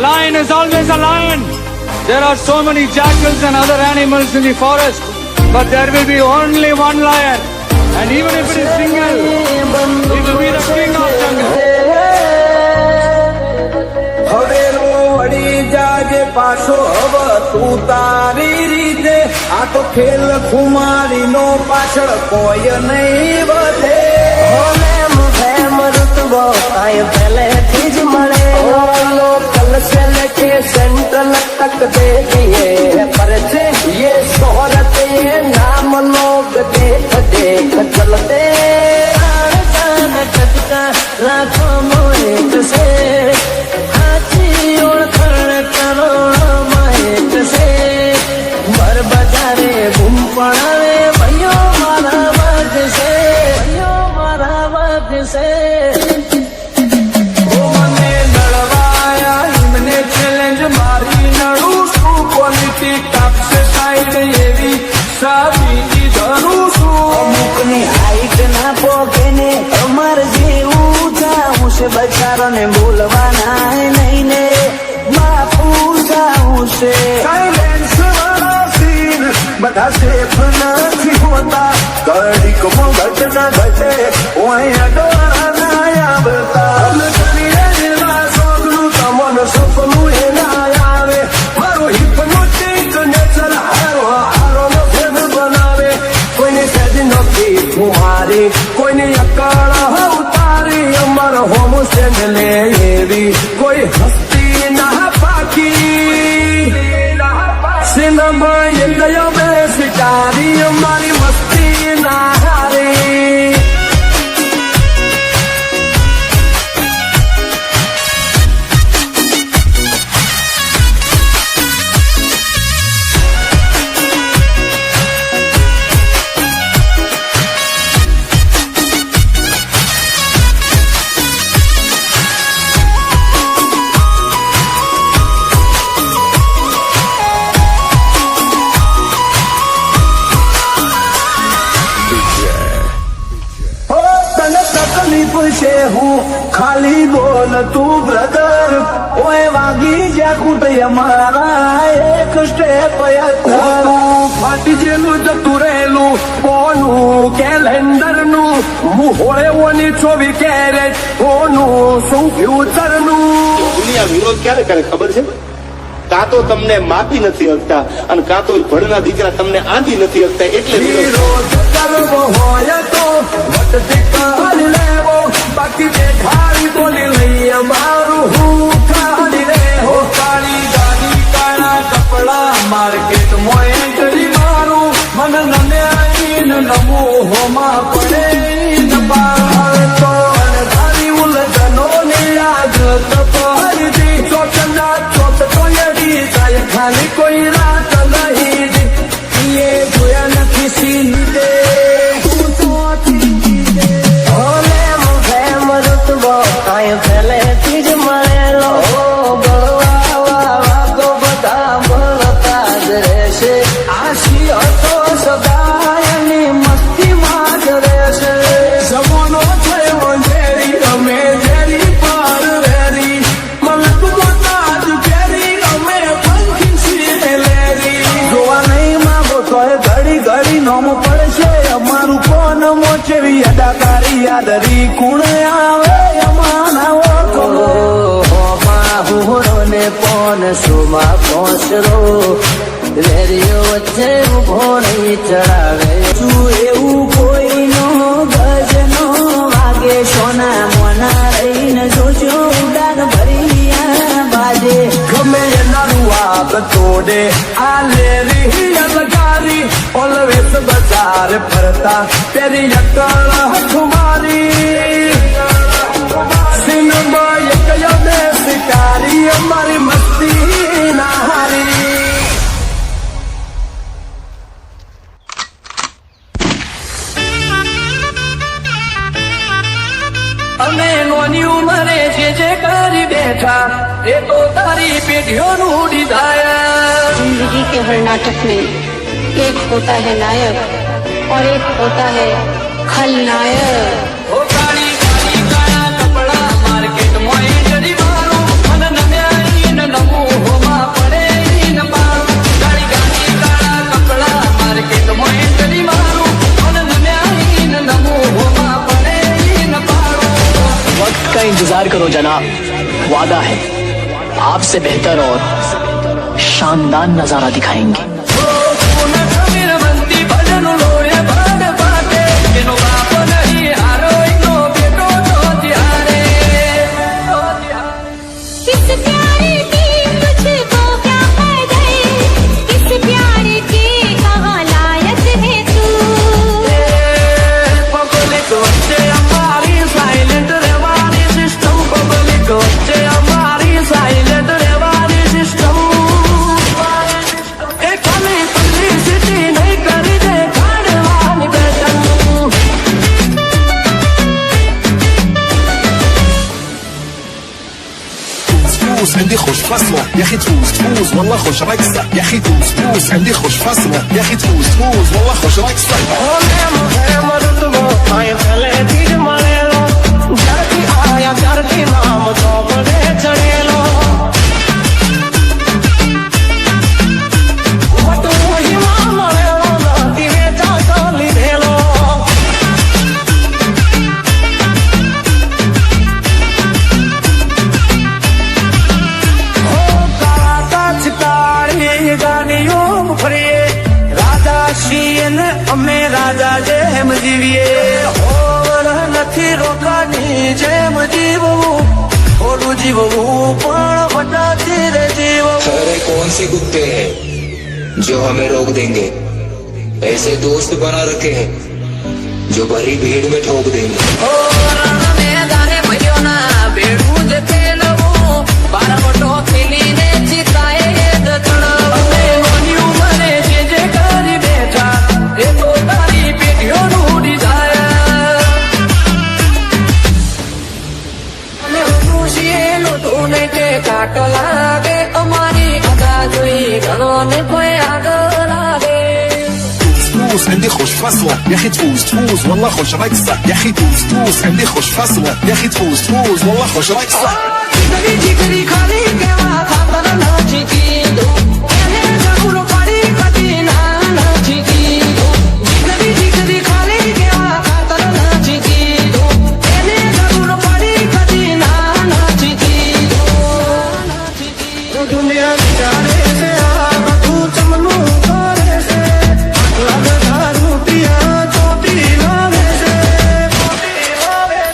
lion is always a lion. There are so many jackals and other animals in the forest, but there will be only one lion. And even if it is single, he will be the king of jungle. હવેરો વળી જાગે પાછો હવે તું તારી રીતે આ તો ખેલ ખુમારીનો પાછળ કોઈ નહીં વધે ઋતબો કાંઈ પહેલેથી જ મળે લોકલ से लेके सेंट्रल तक देखिए पर ये शोहरत ये नाम लोग देख देख चलते राखो मोहित से हाथी ओळखण करो माहित से बर बजारे घूम पड़ावे भैयो मारा वाद से भैयो मारा वाद से बचारो ने बोलवाना है नहीं ने बापू जाऊं से साइलेंस वाला सीन बता सेफ नहीं होता कड़ी को घट न घटे वहीं अडवाना आवता सोगलू तमन सपनू है ना आवे मारो हिप्नोटिक नेचर हारो हारो नो फेम बनावे कोई ने सज नथी तुम्हारी कोई ने अकाल हो अमर होम से मिले भी कोई हस्ती ना पाकी सिनेमा ये गयो में शिकारी हमारी मस्ती ना हारी से हूँ खाली बोल तू ब्रदर ओए वागी जा कुट हमारा एक स्टेप फाटी जेलू जतु रेलू ओनू कैलेंडर नु मुहोळे ओनी 24 कैरेट ओनू सु फ्यूचर नु દુનિયા વિરોધ ક્યારે કરે ખબર છે કાં તો તમને માપી નથી શકતા અને કાં તો ભણના દીકરા તમને આંધી નથી શકતા એટલે વિરોધ કરવો હોય તો વટ લેવો बाकी देखारी बोली नहीं मारू हूँ खाली रे हो काली गाड़ी काला कपड़ा मार्केट मोए गली मारू मन नम्याइन नमो हो मा पड़े नबार तो अनधारी उलझनो ने आग तपहरी दी चोचना चोट तो यदी जाए खाली कोई रात नहीं दी ये जोया न किसी दे पहले तीज मरेलो तो बता बोलता जैसे आशी तो सदायनी मस्ती माज रेसे सबोनो थयो जेरी अमे जेरी पार वेरी मलक मोताज केरी अमे पंखी सी लेरी जोवा नहीं मागो तो घड़ी घड़ी नोम पड़शे अमारू कोन मोचेवी अदाकारी यादरी कुण आवे पोन सुमा पहुंचरो रेडियो वच्चे उभो नहीं चढ़ावे तू એવું કોઈ નો ભજનો વાગે સોના મોના રહીને જોજો ઉડાન ભરીયા બાજે ગમે એનારું આગ તોડે આ લેરી અલગારી ઓલવેસ બજાર ફરતા તેરી અકળ હઠમારી સિનેમા એક યમે શિકારી અમારી મસ્તી ના હારી અમે નોની ઉંમરે જે કરી બેઠા એ તો તારી પેઢીઓનું ડિઝાયર जिंदगी के हर नाटक में एक होता है नायक और एक होता है खलनायक काली काली काला कपड़ा मार्केट मोए जड़ी मारो मन नम्या इन इंतजार करो जनाब, वादा है आपसे बेहतर और शानदार नजारा दिखाएंगे। किस प्यारे की मुझको क्या पड़ गए, किस प्यारे के कहाँ लायक है तू। पब्लिक वच्चे हमारी साइलेंट रेवानी सिस्टम, पब्लिक वच्चे हमारी साइलेंट रेवानी सिस्टम। एक हमें पब्लिसिटी नहीं करी दे खाने वाली बेटन। تفوز عندي خوش فصلة يا اخي، تفوز تفوز والله خوش رقصة يا اخي، تفوز تفوز عندي خوش فصلة يا اخي، تفوز تفوز والله خوش رقصة. અમે રાજા જેમ જીવીએ, હોર નથી રોકાની જેમ જીવવું, થોડું જીવવું પણ વટાતી રે જીવવું। अरे कौन से कुत्ते हैं जो हमें रोक देंगे, ऐसे दोस्त बना रखे हैं जो भरी भीड़ में ठोक देंगे। કાટ લાગે અમારી અદા જોઈ ઘણો ને કોઈ આગળ લાગે। تفوز عندي خوش فصلة يا اخي، تفوز تفوز والله خوش رقصة يا اخي، تفوز تفوز عندي خوش فصلة يا اخي، تفوز تفوز والله خوش رقصة. જીગરી જીગરી ખાલી કેવા ખાતર નાચી કીધું, એને જરૂર પડી કદી ના નાચી કીધું। જીગરી જીગરી ખાલી કેવા ખાતર નાચી કીધું, એને જરૂર પડી કદી ના નાચી કીધું। દુનિયા વિચારે છે આ બધું ચમનું કરે છે, આટલા બધા રૂપિયા ચોટી લાવે છે,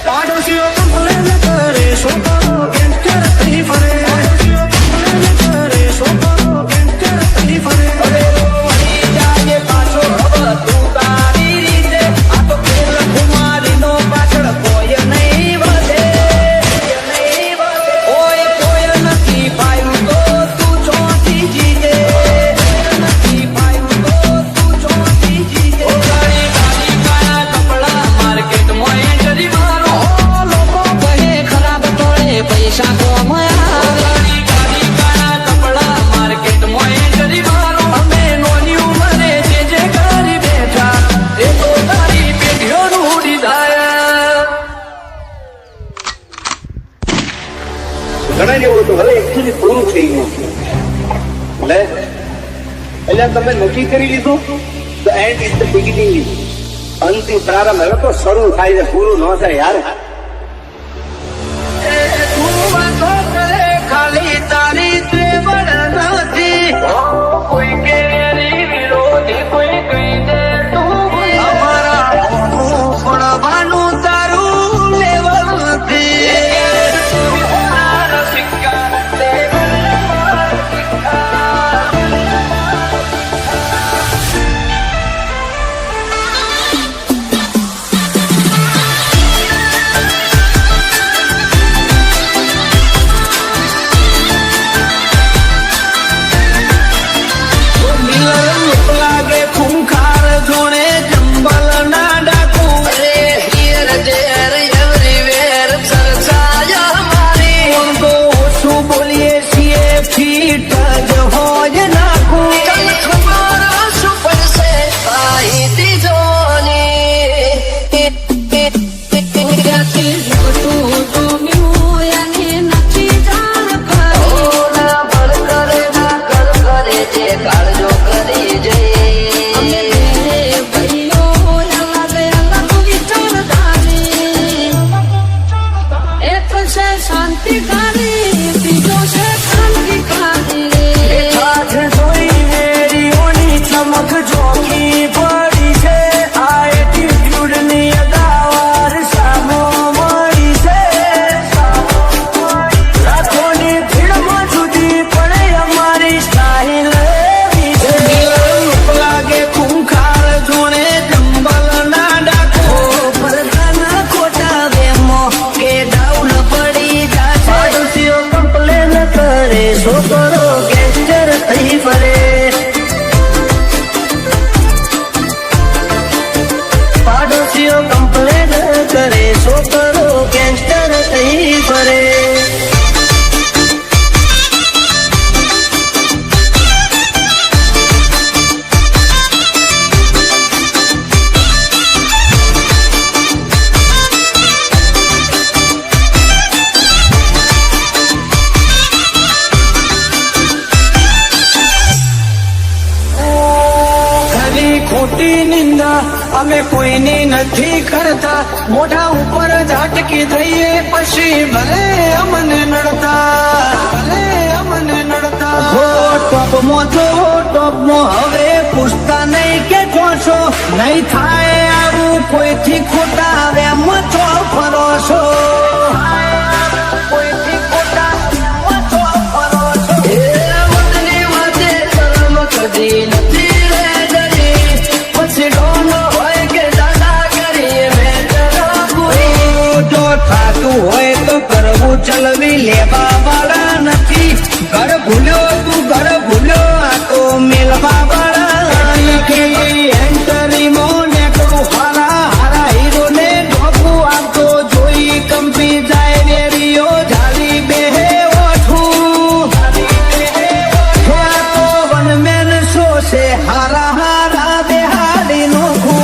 પાડોશીઓ કમ્પ્લેન કરે શું કરો ગેંગસ્ટર થઈ ફરે, પાડોશીઓ કમ્પ્લેન કરે શું કરો ગેંગસ્ટર થઈ ફરે। અરે વળી જાય પાછો હવે તું તારી રીતે, આ તો ખેલ કુમારીનો પાછળ કોઈ નહીં વધે, કોઈ કોઈ નથી પાયું તો તું ચોથી જીતે, નથી પાયું તો તું ચોથી જીતે। ઓ ગાડી ગાડી કાળા કપડા માર્કેટમાં એન્ટ્રી મારો, લોકો કહે ખરાબ તોડે પૈસા કમાયા। ગાડી ગાડી કાળા કપડા માર્કેટમાં એન્ટ્રી મારો, અમે નોની ઉંમરે જે કરી બેઠા એ તો તારી પેઢીઓનું ઉડી જાય। ઘણા જેવું હતું, હવે એકચ્યુઅલી પૂરું થઈ ગયું એટલે એટલે તમે નક્કી કરી લીધું તો એન્ડ ઇઝ ધ બિગિનિંગ, અંતિમ પ્રારંભ હવે તો શરૂ થાય છે, પૂરું ન થાય યાર। તું વાતો કરે ખાલી તારી ત્રેવડ નથી, કોઈ કેરી વિરોધી કોઈ કહી દે તું અમારા ભણવાનું તારું લેવલ નથી। સિક્કા કરે છોકરો ગેંગસ્ટર થઈ ફરે. ખોટી નિંદા અમે કોઈની નથી કરતા, મોઢા ઉપર ઝાટકી થઈએ પછી ભલે અમને નડતા. હો ટોપમાં જો ટોપમાં હવે પૂછતા નહીં કે છો નહીં થાય આવું કોઈથી ખોટા વેમાં છો ફરો છો. કોઈથી ખોટા વેમાં છો ફરો છો. એ વતની વાતે શરમ કદી નથી. થાતું હોય તો કરવું ચલવી લેવા વાળા નથી. ઘર ભૂલ્યો તું ઘર ભૂલ્યો આ તો મેલવા વાળા નથી. એન્ટરી મોને કરું હારા હારા હીરો ને ઢોકું આપતો જોઈ કંપી જાય રેડિયો ઝાલી બેહે ઓઠું. તો વનમેન શો છે હારા હારા બેહાડી નોખું.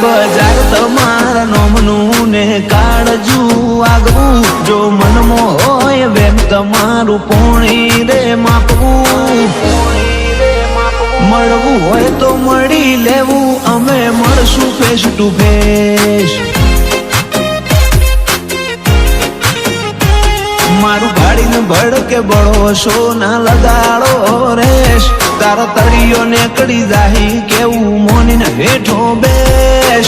બજાર તમારા નોમનું ને કાળજુ આગવું, જો મનમાં હોય વેમ તમારું પોણી રે માપવું. મળવું હોય તો મળી લેવું, અમે મળશું ફેસ ટુ ફેસ. મારું ગાડીને ભડકે બળો શો ના લગાડો રેશ. તારો તળિયો નીકળી જાહી કેવું મોનીને હેઠો બેસ.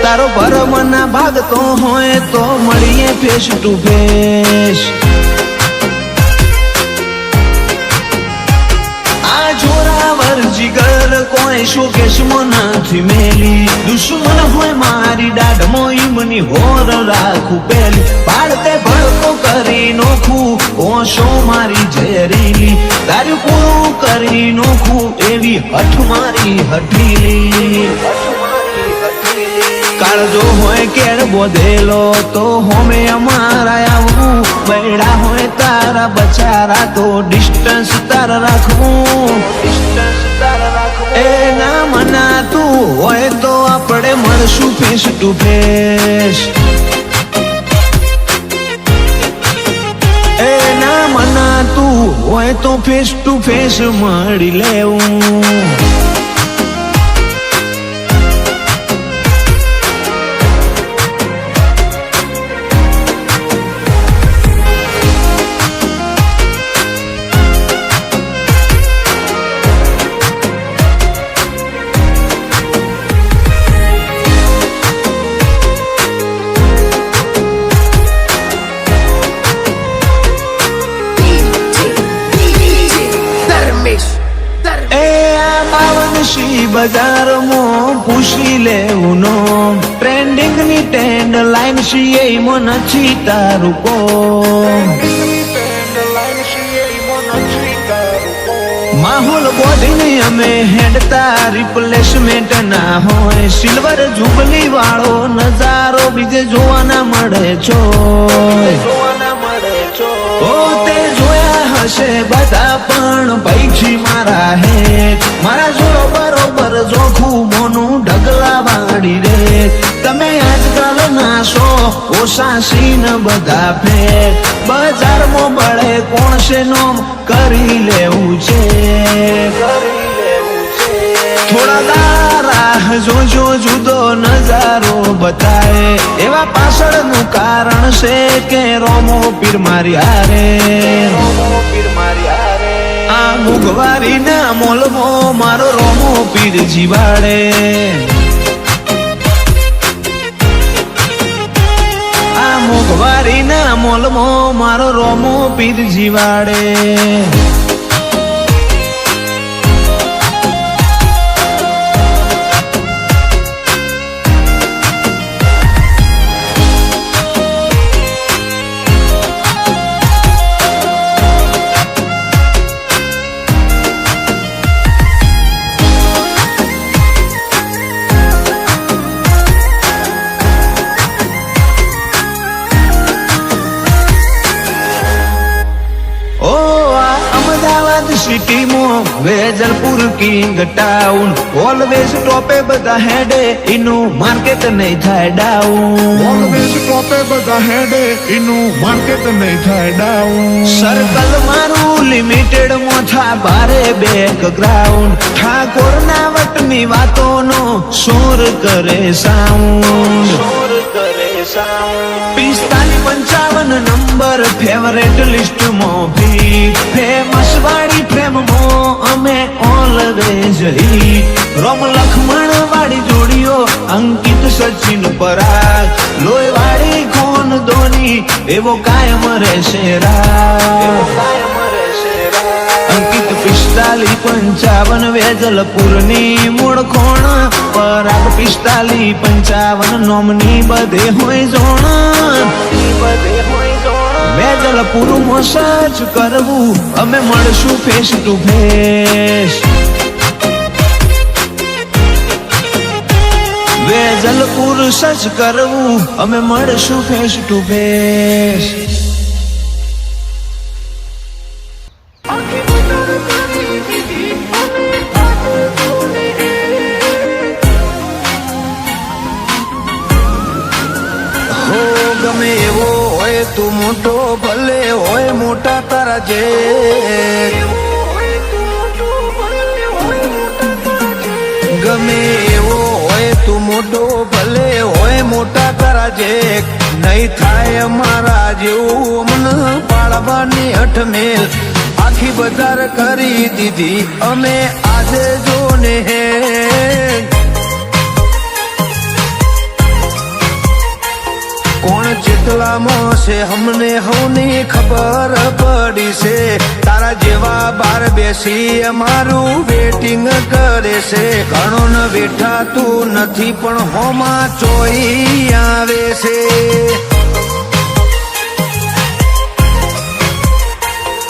તારો ભરમ ના ભાગતો હોય તો મળીએ ફેસ ટુ ફેસ. આ જોરાવર જીગર કોઈ શોકેશમાં નથી મેલી. દુશ્મન હોય મારી દાઢમાં ઈમની હોર રાખું પેલી. પાડતે ભડકો કરી નોખું ઓશો મારી ઝેરીલી. તારું પૂરું કરી નોખું એવી હઠ મારી હઠીલી. કાળજો હોય કેળ બોધેલો તો હોમે અમારા આવવું. બૈડા હોય તારા બચારા તો ડિસ્ટન્સ તારા રાખવું. એ ના મનાતું હોય તો આપણે મળશું ફેસ ટુ ફેસ. એ ના મનાતું હોય તો ફેસ ટુ ફેસ મળી લેવું. બજારમાં પૂછી લેવું નો ટ્રેન્ડિંગ ની ટ્રેન્ડ લાઈન છીએ નથી તારું કો. માહોલ બોડીને અમે હેડતા રિપ્લેસમેન્ટ ના હોય. સિલ્વર જુબલી વાળો નજારો બીજે જોવા ના મળે છો. ઓ તે જોયા હશે બધા પણ પૈકી મારા હેઠ. મારા જોડો બરોબર જોખું મોનું ઢગલા વાળી રે. તમે આજકાલ ના શો ઓછા સીન બધા ફેર. બજારમાં બળે કોણ છે નોમ કરી લેવું છે. થોડા દારા જોજો જુદો નજારો બતાય. એવા પાછળનું કારણ છે કે રોમો પીર મારી હારે. આ મુગવારી ના મોલમાં મારો રોમો પીર જીવાડે. જંગલમાં મારો રોમો પીર જીવાડે. સિટીમાં વેજલપુર કિંગ ટાઉન ઓલવેઝ ટોપે બધા હેડે એનું માર્કેટ નહીં થાય ડાઉન. ઓલવેઝ ટોપે બધા હેડે એનું માર્કેટ નહીં થાય ડાઉન. સર્કલ મારું લિમિટેડ માં થા બારે બેક ગ્રાઉન્ડ. ઠાકોર ના વટની વાતોનો શોર કરે સાઉન્ડ. 45-55 નંબર ફેવરેટ લિસ્ટ માં ભી ફેમસ વાળી પ્રેમ માં અમે ઓલવેઝ હિટ. રોમ લખમણ વાળી જોડીઓ અંકિત સચિન પરાગ લોહી વાળી કોણ ધોની એવો કાયમ રહેશે રાગ. અંકિત 45-55 વેજલપુરની મૂળ કોણ પરાગ 45-55 નોમની બધે હોય જોણ. વેજલપુરમાં સર્ચ કરવું અમે મળશું face to face. Vejalpur search કરવું અમે મળશું ફેસ ટુ ફેસ. ગમે એવો હોય તું મોટો ભલે હોય મોટા તારા જે. ગમે એવો હોય તું મોટો ભલે હોય મોટા તારા જે. નહીં થાય અમારા જેવું મન પાળવાની અઠમેલ. આખી બજાર કરી દીધી અમે આજે જોને હે. કોણ ચેતલામાં છે અમને હવની ખબર પડી છે. તારા જેવા બાર બેસી અમારું વેટિંગ કરે છે. ઘણો ન વેઠાતું નથી પણ હોમાં ચોઈ આવે છે.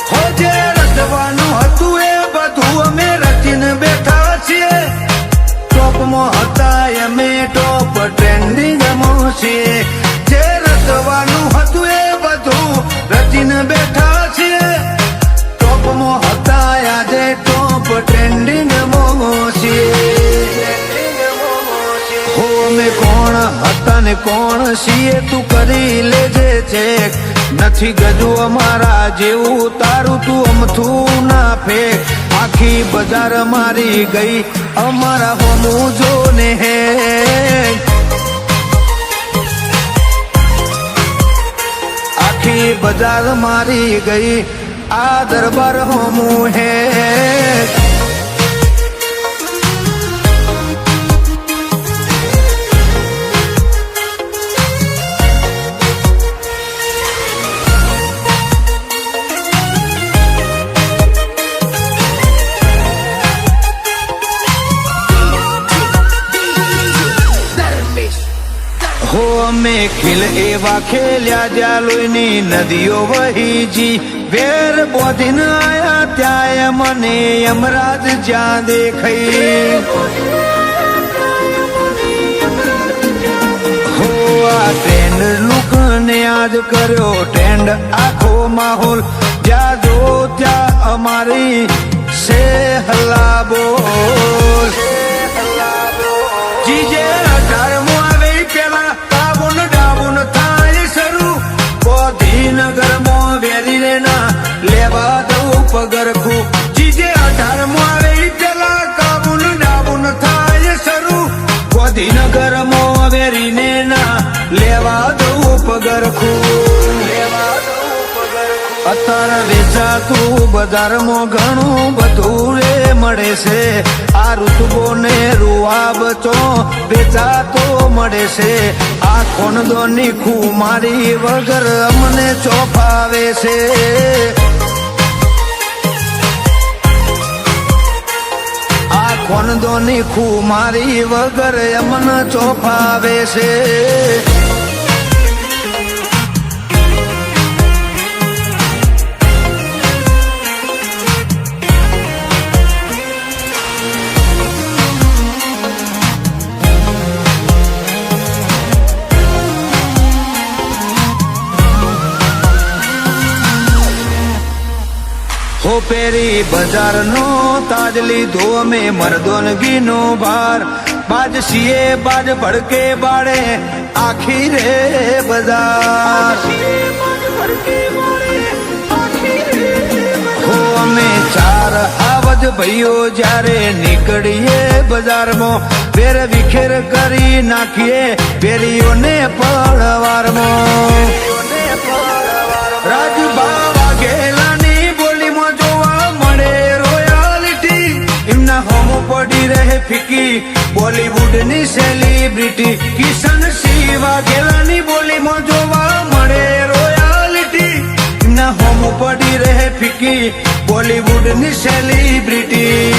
હો જે રચવાનું હતું એ બધું અમે રચીને બેઠા છીએ. ટોપમાં હતા અમે ટોપ ટ્રેન્ડિંગમાં છીએ. જે રચવાનું હતું એ બધું રચીને બેઠા છીએ. ટોપમાં હતા આજે ટોપ ટ્રેન્ડિંગમાં છીએ. હો અમે કોણ હતા ને કોણ છીએ તું કરી લેજે ચેક. નથી ગજુ અમારા જેવું તારું તું અમથું ના ફેક. આખી બજાર મારી ગઈ અમારા હોમું જોને હે. આખી બજાર મારી ગઈ આ દરબાર હોમું હે. હો અમે ખીલ એવા ખેલ્યા જ્યાં લોહીની નદીઓ વહીજી. વેર બોધીને આયા ત્યાં મને યમરાજ જ્યાં દેખાઈ. હો આ ટ્રેન્ડ લુક ને આજ કર્યો ટ્રેન્ડ આખો માહોલ. જ્યાં જો ત્યાં અમારી સે હલ્લા બોલ. જીજે 18 આવે પેલા કાબુન ડાબુન થાય શરૂ. ગાંધીનગરમાં વેરીને ના લેવા દઉં પગરખું. જીજે 18 આવે પેલા કાબુન ડાબુન થાય શરૂ. ગાંધીનગરમાં વેરીને ના લેવા દઉં પગરખું. અત્યારે વેચાતું બજારમાં ઘણું બધું રે મળે છે આ ઋતુબો ને રૂઆબચો વેચાતો મળે છે આ ખોનદોની ખુમારી વગર અમને ચોફાવે છે આ ખોનદોની ખુમારી વગર અમને ચોફાવે છે હો પેરી બજારનો તાજ લીધો અમે મર્દોનગીનો ભાર બાજ સીએ બાજ ભડકે બાળે આખી રે બજાર હો અમે ચાર આવજ ભાઈઓ જ્યારે નીકળીએ બજારમાં વેર વિખેર કરી નાખીએ પેરીઓને પળવારમાં રાજભા વાઘેલાની બોલીમાં જોવા મળે રોયાલિટી એમના હોમો પડી રહે ફીકી બોલીવુડની સેલિબ્રિટી કિશન સિંહ વાઘેલાની બોલીમાં જોવા મળે રોયાલિટી એમના હોમો પડી રહે ફીકી બોલીવુડની સેલિબ્રિટી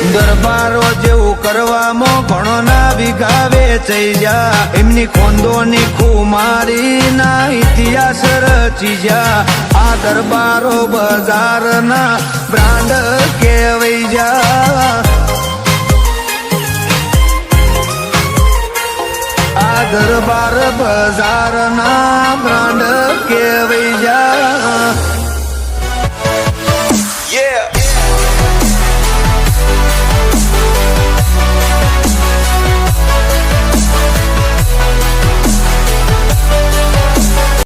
દરબારો જેવું કરવામાં ઘણો ના વિગાવે થઈ જા એમની ખોંદોની ખુમારી ના ઇતિહાસ રચી જા આ દરબારો બજારના બ્રાન્ડ કહેવાય જા આ દરબાર બજાર